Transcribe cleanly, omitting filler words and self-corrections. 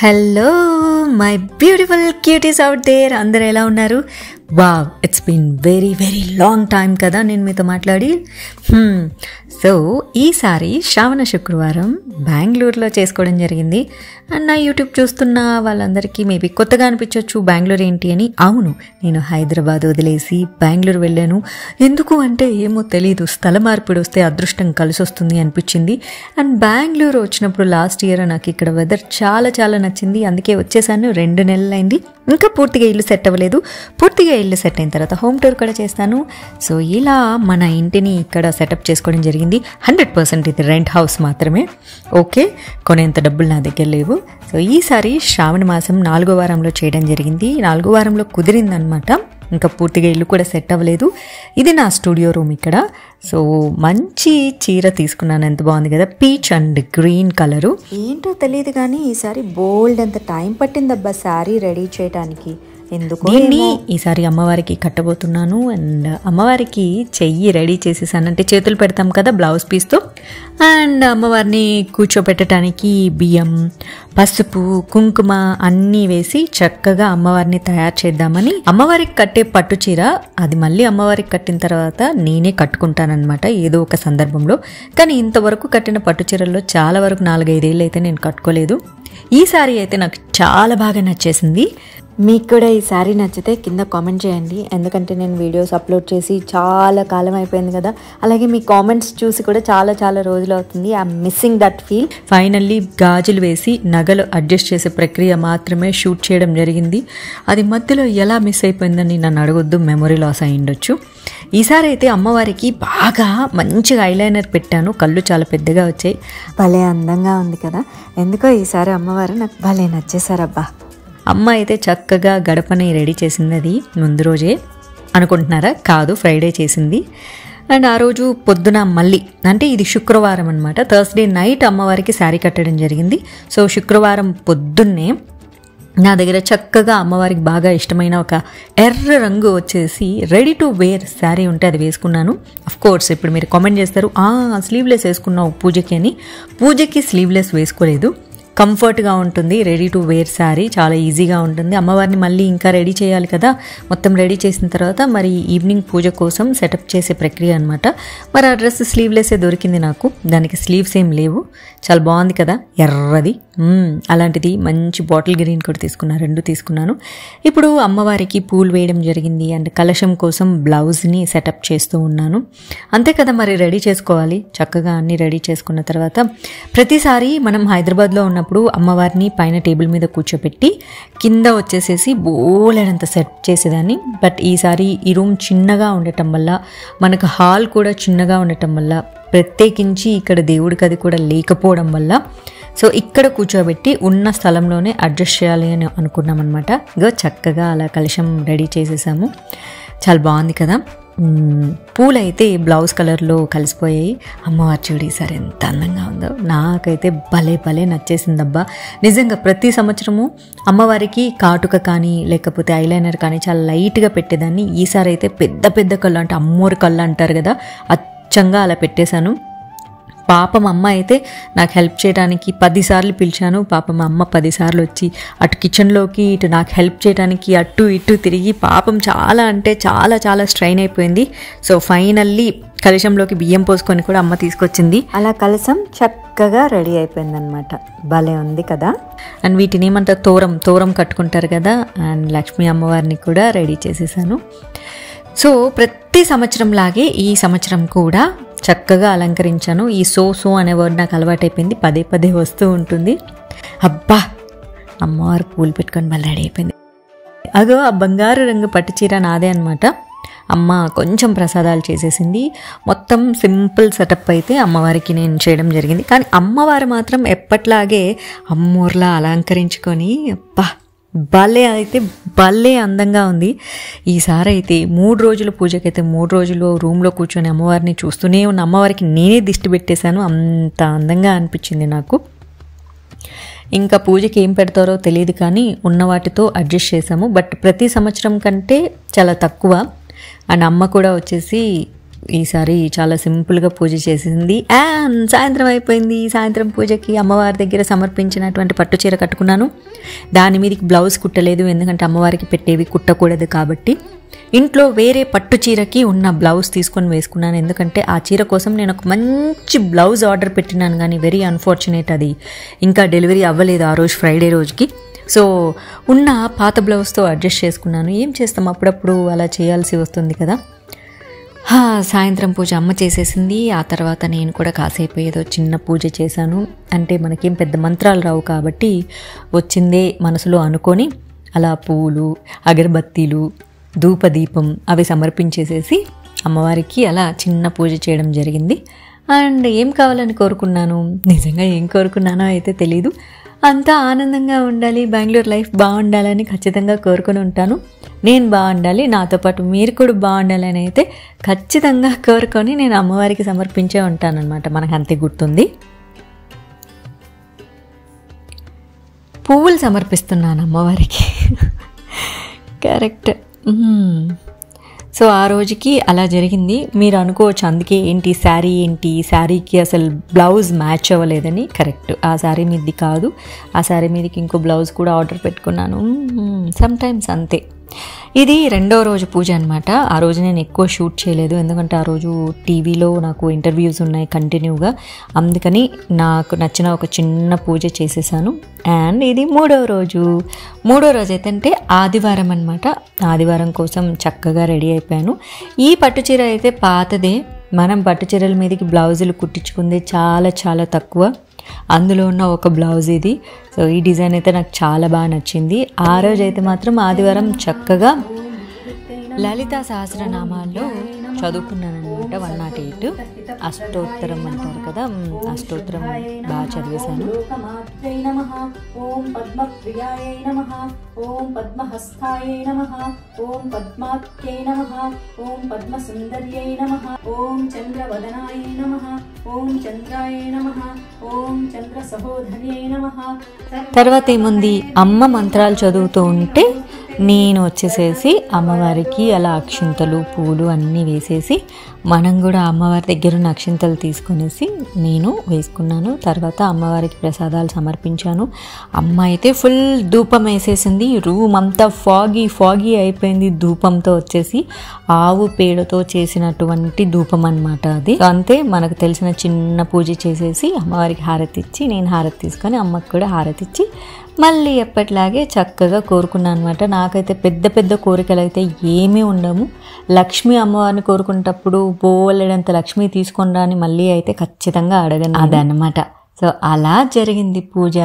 Hello my beautiful cuties out there, అందరు ఎలా ఉన్నారు? Wow, it's been very very long time కదా నేను మీతో మాట్లాడి. సో ఈసారి శ్రావణ శుక్రవారం బెంగళూరులో చేసుకోవడం జరిగింది. అండ్ నా యూట్యూబ్ చూస్తున్న వాళ్ళందరికీ మేబీ కొత్తగా అనిపించవచ్చు బెంగళూరు ఏంటి అని. అవును, నేను హైదరాబాద్ వదిలేసి బెంగళూరు వెళ్ళాను. ఎందుకు అంటే ఏమో తెలీదు, స్థల మార్పిడి వస్తే అదృష్టం కలిసి వస్తుంది అనిపించింది. అండ్ బెంగళూరు వచ్చినప్పుడు లాస్ట్ ఇయర్ నాకు ఇక్కడ వెదర్ చాలా చాలా నచ్చింది, అందుకే వచ్చేసాను. 2 నెలలు అయింది, ఇంకా పూర్తిగా ఇల్లు సెట్ అవ్వలేదు. పూర్తిగా ఇల్లు సెట్ అయిన తర్వాత హోమ్ టూర్ కూడా చేస్తాను. సో ఇలా మన ఇంటిని ఇక్కడ సెటప్ చేసుకోవడం జరిగింది. 100% ఇది రెంట్ హౌస్ మాత్రమే. ఓకే, కొనేంత డబ్బులు నా దగ్గర లేవు. సో ఈసారి శ్రావణ మాసం 4వ వారంలో చేయడం జరిగింది. 4వ వారంలో కుదిరిందనమాట. ఇంకా పూర్తిగా ఇల్లు కూడా సెట్ అవ్వలేదు. ఇది నా స్టూడియో రూమ్ ఇక్కడ. సో మంచి చీర తీసుకున్నాను, ఎంత బాగుంది కదా, పీచ్ అండ్ గ్రీన్ కలరు. ఏంటో తెలియదు కానీ ఈసారి బోల్డ్ అంత టైం పట్టిందబ్బా శారీ రెడీ చేయడానికి. ఎందుకు దీన్ని ఈసారి అమ్మవారికి కట్టబోతున్నాను. అండ్ అమ్మవారికి చెయ్యి రెడీ చేసేసాను, అంటే చేతులు పెడతాం కదా బ్లౌజ్ పీస్తో. అండ్ అమ్మవారిని కూర్చోబెట్టడానికి బియ్యం, పసుపు, కుంకుమ అన్నీ వేసి చక్కగా అమ్మవారిని తయారు చేద్దామని. అమ్మవారికి కట్టే పట్టు చీర అది మళ్ళీ అమ్మవారికి కట్టిన తర్వాత నేనే కట్టుకుంటానన్నమాట ఏదో ఒక సందర్భంలో. కానీ ఇంతవరకు కట్టిన పట్టు చీరల్లో చాలా వరకు 4-5 ఏళ్ళు అయితే నేను కట్టుకోలేదు. ఈ సారీ అయితే నాకు చాలా బాగా నచ్చేసింది. మీకు కూడా ఈ శారీ నచ్చితే కింద కామెంట్ చేయండి, ఎందుకంటే నేను వీడియోస్ అప్లోడ్ చేసి చాలా కాలం అయిపోయింది కదా. అలాగే మీ కామెంట్స్ చూసి కూడా చాలా చాలా రోజులు అవుతుంది. I'm missing that feel. Finally గాజులు వేసి నగలు అడ్జస్ట్ చేసే ప్రక్రియ మాత్రమే షూట్ చేయడం జరిగింది. అది మధ్యలో ఎలా మిస్ అయిపోయిందని నన్ను అడగొద్దు, మెమొరీ లాస్ అయి ఉండొచ్చు. ఈసారి అయితే అమ్మవారికి బాగా మంచిగా ఐలైనర్ పెట్టాను, కళ్ళు చాలా పెద్దగా వచ్చాయి. భలే అందంగా ఉంది కదా. ఎందుకో ఈసారి అమ్మవారు నాకు భలే నచ్చేసారబ్బా. అమ్మ అయితే చక్కగా గడపని రెడీ చేసింది, అది ముందు రోజే అనుకుంటున్నారా? కాదు, ఫ్రైడే చేసింది. అండ్ ఆ రోజు పొద్దున మళ్ళీ, అంటే ఇది శుక్రవారం అనమాట, థర్స్డే నైట్ అమ్మవారికి శారీ కట్టడం జరిగింది. సో శుక్రవారం పొద్దున్నే నా దగ్గర చక్కగా అమ్మవారికి బాగా ఇష్టమైన ఒక ఎర్ర రంగు వచ్చేసి రెడీ టు వేర్ శారీ ఉంటే అది వేసుకున్నాను. అఫ్ కోర్స్ ఇప్పుడు మీరు కామెంట్ చేస్తారు, స్లీవ్లెస్ వేసుకున్నావు పూజకి అని. పూజకి స్లీవ్లెస్ వేసుకోలేదు, కంఫర్ట్గా ఉంటుంది. రెడీ టు వేర్ శారీ చాలా ఈజీగా ఉంటుంది. అమ్మవారిని మళ్ళీ ఇంకా రెడీ చేయాలి కదా, మొత్తం రెడీ చేసిన తర్వాత మరి ఈవినింగ్ పూజ కోసం సెటప్ చేసే ప్రక్రియ అనమాట. మరి ఆ డ్రెస్ స్లీవ్లెస్సే దొరికింది నాకు, దానికి స్లీవ్స్ ఏం లేవు. చాలా బాగుంది కదా, ఎర్రది. అలాంటిది మంచి బాటిల్ గ్రీన్ కూడా తీసుకున్నాను, 2 తీసుకున్నాను. ఇప్పుడు అమ్మవారికి పూలు వేయడం జరిగింది. అండ్ కలశం కోసం బ్లౌజ్ని సెటప్ చేస్తూ ఉన్నాను. అంతే కదా, మరి రెడీ చేసుకోవాలి. చక్కగా అన్నీ రెడీ చేసుకున్న తర్వాత ప్రతిసారి మనం హైదరాబాద్లో ఉన్నప్పుడు అమ్మవారిని పైన టేబుల్ మీద కూర్చోబెట్టి కింద వచ్చేసేసి బోలెడంత సెట్ చేసేదాన్ని. బట్ ఈసారి ఈ రూమ్ చిన్నగా ఉండటం వల్ల, మనకు హాల్ కూడా చిన్నగా ఉండటం వల్ల, ప్రత్యేకించి ఇక్కడ దేవుడి గది కూడా లేకపోవడం వల్ల, సో ఇక్కడ కూర్చోబెట్టి ఉన్న స్థలంలోనే అడ్జస్ట్ చేయాలి అని అనుకున్నాం అనమాట. ఇగో చక్కగా అలా కలశం రెడీ చేసేసాము. చాలా బాగుంది కదా. పూలు అయితే బ్లౌజ్ కలర్లో కలిసిపోయాయి. అమ్మవారి చూడు ఈసారి ఎంత అందంగా ఉందో, నాకైతే భలే భలే నచ్చేసిందబ్బా. నిజంగా ప్రతి సంవత్సరము అమ్మవారికి కాటుక కానీ లేకపోతే ఐలైనర్ కానీ చాలా లైట్గా పెట్టేదాన్ని. ఈసారి అయితే పెద్ద పెద్ద కళ్ళు, అంటే అమ్మోరి కళ్ళు అంటారు కదా, అచ్చంగా అలా పెట్టేశాను. పాపం అమ్మ అయితే నాకు హెల్ప్ చేయడానికి 10 సార్లు పిలిచాను. పాపం అమ్మ 10 సార్లు వచ్చి అటు కిచెన్లోకి ఇటు నాకు హెల్ప్ చేయడానికి అటు ఇటు తిరిగి పాపం చాలా అంటే చాలా చాలా స్ట్రైన్ అయిపోయింది. సో ఫైనల్లీ కలశంలోకి బియ్యం పోసుకొని కూడా అమ్మ తీసుకొచ్చింది. అలా కలశం చక్కగా రెడీ అయిపోయిందనమాట. భలే ఉంది కదా. అండ్ వీటిని ఏమంటారు, తోరం కట్టుకుంటారు కదా. అండ్ లక్ష్మీ అమ్మవారిని కూడా రెడీ చేసేసాను. సో ప్రతి సంవత్సరం లాగే ఈ సంవత్సరం కూడా చక్కగా అలంకరించాను. ఈ సో అనే వర్డ్ నాకు అలవాటైపోయింది, పదే పదే వస్తూ ఉంటుంది. అబ్బా, అమ్మవారు పూలు పెట్టుకొని మళ్ళీ రెడీ అయిపోయింది. అగో ఆ బంగారు రంగు పట్టు చీర నాదే అనమాట. అమ్మ కొంచెం ప్రసాదాలు చేసేసింది. మొత్తం సింపుల్ సెటప్ అయితే అమ్మవారికి నేను చేయడం జరిగింది. కానీ అమ్మవారు మాత్రం ఎప్పట్లాగే అమ్మోర్లా అలంకరించుకొని అబ్బా భలే అయితే భలే అందంగా ఉంది. ఈసారి అయితే 3 రోజుల పూజకైతే 3 రోజులు రూమ్లో కూర్చొని అమ్మవారిని చూస్తూనే ఉన్న. అమ్మవారికి నేనే దిష్టి పెట్టేశాను, అంత అందంగా అనిపించింది నాకు. ఇంకా పూజకి ఏం పెడతారో తెలియదు కానీ ఉన్న వాటితో అడ్జస్ట్ చేసాము. బట్ ప్రతి సంవత్సరం కంటే చాలా తక్కువ. అండ్ అమ్మ కూడా వచ్చేసి ఈసారి చాలా సింపుల్గా పూజ చేసింది. అండ్ సాయంత్రం అయిపోయింది. సాయంత్రం పూజకి అమ్మవారి దగ్గర సమర్పించినటువంటి పట్టు చీర కట్టుకున్నాను. దాని మీదకి బ్లౌజ్ కుట్టలేదు, ఎందుకంటే అమ్మవారికి పెట్టేవి కుట్టకూడదు కాబట్టి. ఇంట్లో వేరే పట్టు చీరకి ఉన్న బ్లౌజ్ తీసుకొని వేసుకున్నాను, ఎందుకంటే ఆ చీర కోసం నేను ఒక మంచి బ్లౌజ్ ఆర్డర్ పెట్టినాను, కానీ వెరీ అన్ఫార్చునేట్ అది ఇంకా డెలివరీ అవ్వలేదు ఆ రోజు, ఫ్రైడే రోజుకి. సో ఉన్న పాత బ్లౌజ్తో అడ్జస్ట్ చేసుకున్నాను. ఏం చేస్తాం, అప్పుడప్పుడు అలా చేయాల్సి వస్తుంది కదా. సాయంత్రం పూజ అమ్మ చేసేసింది. ఆ తర్వాత నేను కూడా కాసేపు ఏదో చిన్న పూజ చేశాను. అంటే మనకేం పెద్ద మంత్రాలు రావు కాబట్టి వచ్చిందే మనసులో అనుకొని అలా పువ్వులు, అగరబత్తీలు, ధూపదీపం అవి సమర్పించేసేసి అమ్మవారికి అలా చిన్న పూజ చేయడం జరిగింది. అండ్ ఏం కావాలని కోరుకున్నాను, నిజంగా ఏం కోరుకున్నానో అయితే తెలీదు. అంతా ఆనందంగా ఉండాలి, బెంగళూరు లైఫ్ బాగుండాలని ఖచ్చితంగా కోరుకుని ఉంటాను. నేను బాగుండాలి, నాతో పాటు మీరు కూడా బాగుండాలని అయితే ఖచ్చితంగా కోరుకొని నేను అమ్మవారికి సమర్పించే ఉంటాను అనమాట. మనకు అంతే గుర్తుంది. పువ్వులు సమర్పిస్తున్నాను అమ్మవారికి. కరెక్ట్. సో ఆ రోజుకి అలా జరిగింది. మీరు అనుకోవచ్చు అందుకే ఏంటి శారీకి అసలు బ్లౌజ్ మ్యాచ్ అవ్వలేదని. కరెక్ట్, ఆ శారీ మీది కాదు, ఆ శారీ మీదకి ఇంకో బ్లౌజ్ కూడా ఆర్డర్ పెట్టుకున్నాను. సమ్టైమ్స్ అంతే. ఇది రెండో రోజు పూజ అనమాట. ఆ రోజు నేను ఎక్కువ షూట్ చేయలేదు, ఎందుకంటే ఆ రోజు టీవీలో నాకు ఇంటర్వ్యూస్ ఉన్నాయి కంటిన్యూగా, అందుకని నాకు నచ్చిన ఒక చిన్న పూజ చేసేసాను. అండ్ ఇది మూడో రోజు అయితే అంటే ఆదివారం అనమాట. ఆదివారం కోసం చక్కగా రెడీ అయిపోయాను. ఈ పట్టుచీర అయితే పాతదే, మనం పట్టుచీరల మీదకి బ్లౌజులు కుట్టించుకుంది చాలా చాలా తక్కువ. అందులో ఉన్న ఒక బ్లౌజ్ ఇది. సో ఈ డిజైన్ అయితే నాకు చాలా బాగా నచ్చింది. ఆ రోజు అయితే మాత్రం ఆదివారం చక్కగా లలితా సహస్రనామాల్లో చదువుకున్నాను అనమాట. 108 అష్టోత్తరం అంటారు కదా, అష్టోత్తరం బాగా చదివేశాను. ఓం పద్మప్రియాయ నమః, ఓం పద్మహస్తాయ నమః, ఓం పద్మాఖ్యై నమః, ఓం పద్మసుందర్యై నమః, ఓం చంద్రవదనాయ నమః, ఓం చంద్రాయ నమః, ఓం చంద్ర సహోదర్యై నమః. తర్వాత ఏముంది, అమ్మ మంత్రాలు చదువుతూ ఉంటే నేను వచ్చేసేసి అమ్మవారికి అలా అక్షింతలు, పూలు అన్నీ వేసేసి మనం కూడా అమ్మవారి దగ్గర ఉన్న అక్షింతలు తీసుకొనేసి నేను వేసుకున్నాను. తర్వాత అమ్మవారికి ప్రసాదాలు సమర్పించాను. అమ్మ అయితే ఫుల్ ధూపం వేసేసింది. రూమ్ అంతా ఫాగీ అయిపోయింది ధూపంతో. వచ్చేసి ఆవు పేడతో చేసినటువంటి ధూపం అనమాట అది. అంతే, మనకు తెలిసిన చిన్న పూజ చేసేసి అమ్మవారికి హారతి ఇచ్చి, నేను హారతి తీసుకొని అమ్మకి కూడా హారతి ఇచ్చి మళ్ళీ ఎప్పటిలాగే చక్కగా కోరుకున్నాను అనమాట. నాకైతే పెద్ద కోరికలు అయితే ఏమీ ఉండము. లక్ష్మీ అమ్మవారిని కోరుకునేటప్పుడు బోలెడంత లక్ష్మి తీసుకొని రాని మళ్ళీ అయితే ఖచ్చితంగా అడగను, అదన్నమాట. సో అలా జరిగింది పూజ.